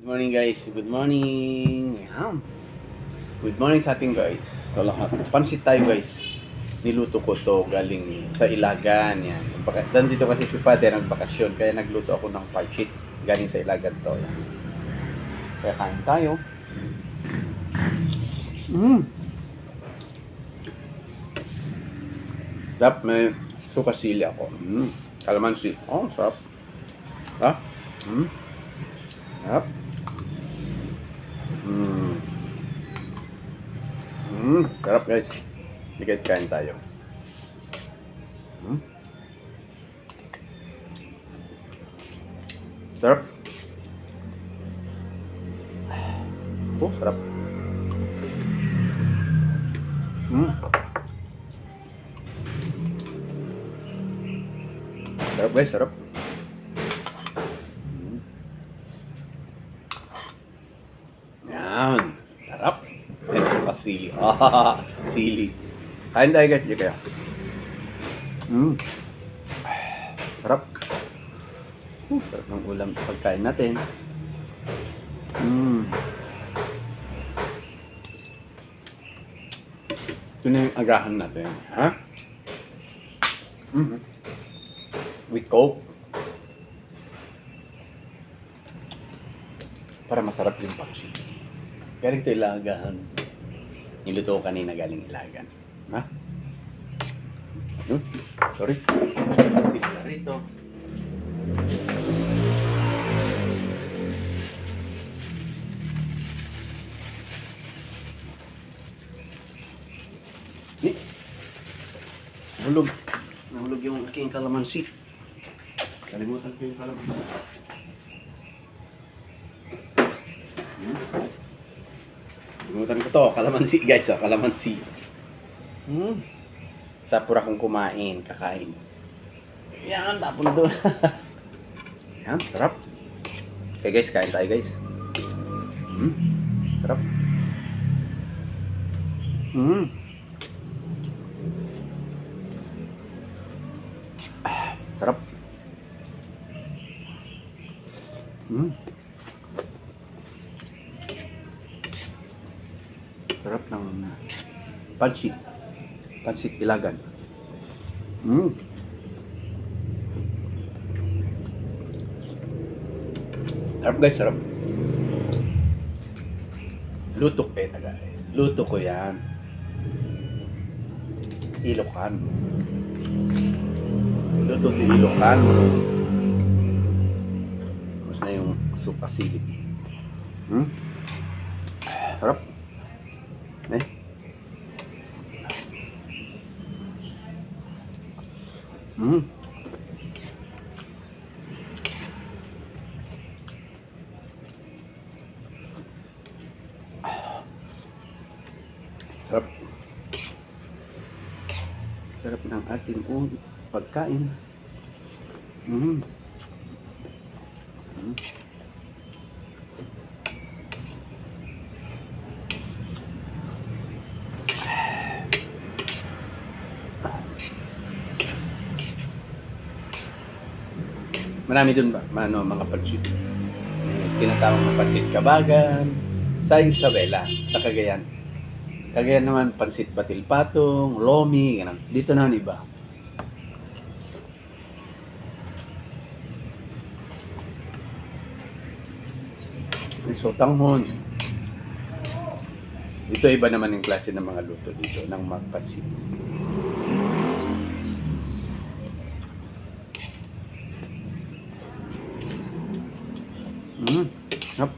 Good morning guys, good morning. Yan. Good morning sa ating guys. Sa lahat. Pansit tayo guys. Niluto ko to galing sa Ilagan. Yan. Dito kasi si Father nagbakasyon kaya nagluto ako ng pansit galing sa Ilagan to. Yan. Kaya kain tayo. Sarap, may suka sili ako. Kalamansi. Oh, sarap. Ha? Sarap. Sarap guys. Sige, kain tayo. Sarap. Oh, sarap. Sarap guys, sarap. Yan. Sarap. Yan suka sili. Sili. Kain tayo guys. Diyan kaya. Sarap. Sarap ng ulam pagkain natin. Ito na yung agahan natin. Ha? With Coke. Para masarap yung pansit. Galing ito Ilagan. Niluto ko kanina galing Ilagan. Ha? Sorry. Sila rito. Nahulog yung aking kalamansi. Kalimutan ko yung kalamansi. Kalimutan ko to, kalamansi guys, kalamansi. Sapura kong kumain, kakain. Yan, tapon doon. Yan, sarap. Okay guys, kain tayo guys. Sarap. Sarap. Sarap ng pansit. Pansit Ilagan. Sarap guys, sarap. Luto ko guys. Luto ko yan. Ilocan. Luto ko Ilocan. Tapos na yung suka sili. Sarap. Eh. Sarap. Sarap ng ating pagkain. Marami dun ba? Mga pansit. Tinatawag na pansit Kabagan. Sa Isabela, sa Cagayan. Cagayan naman, pansit Batil-Patong, Lomi, ganun. Dito naman iba. May sotanghon. Dito iba naman yung klase ng mga luto dito, ng magpansit. Yep.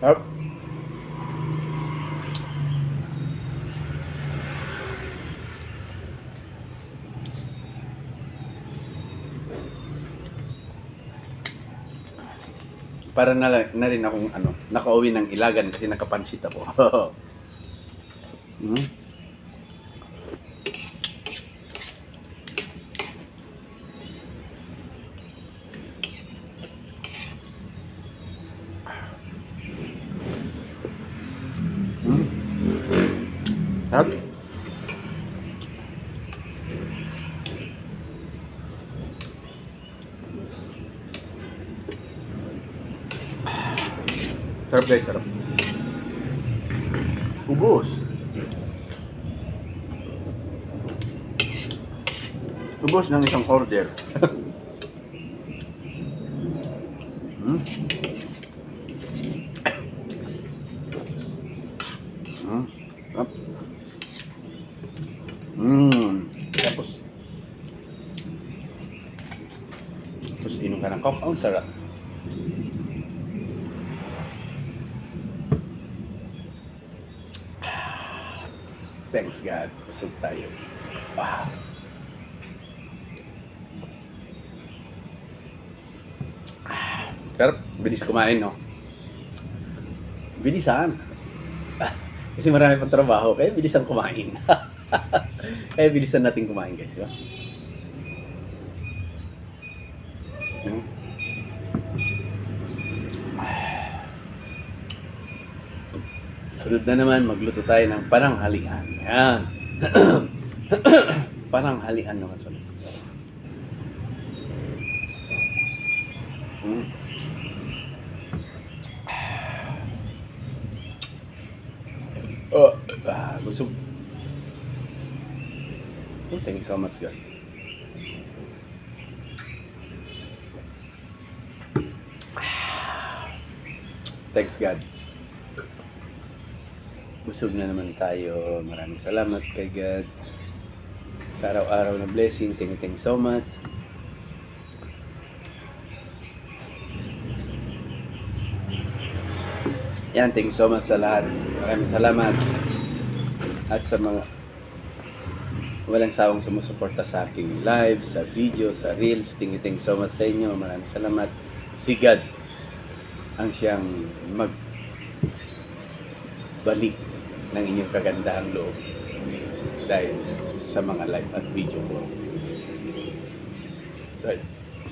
Yep. Para na rin akong nakauwi ng Ilagan kasi nakapansit ako. Sarap. Sarap guys, sarap. Ubos. Ubos ng isang order. Hmm. Sarap. Tapos inom ka ng coke. Oh, sarap. Thanks God. Busog tayo. Ah. Sarap. Bilis kumain, no? Bilisan. Kasi marami pang trabaho, kaya bilisan kumain. Kaya bilisan natin kumain, guys, di ba? Sunod na naman, magluto tayo ng pananghalian. Yan. Pananghalian naman sunod. Busog. Oh, thank you so much, guys. Thanks, God. Busog na naman tayo. Maraming salamat kay God sa araw-araw na blessing. Thank you so much. Yan, thank you so much sa lahat. Maraming salamat. At sa mga walang sawang sumusuporta sa aking live, sa video, sa reels, thank you so much sa inyo. Maraming salamat. Si God ang siyang magbalik ng inyong kagandahang loob dahil sa mga live at video ko.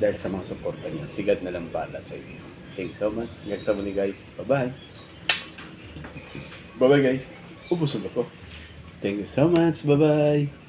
Dahil sa mga suporta niyo. Si God na lang pala sa inyo. Thank you so much. Hanggang sa muli, guys. Bye-bye. Bye-bye, guys. Ubusog ako. Thank you so much. Bye-bye.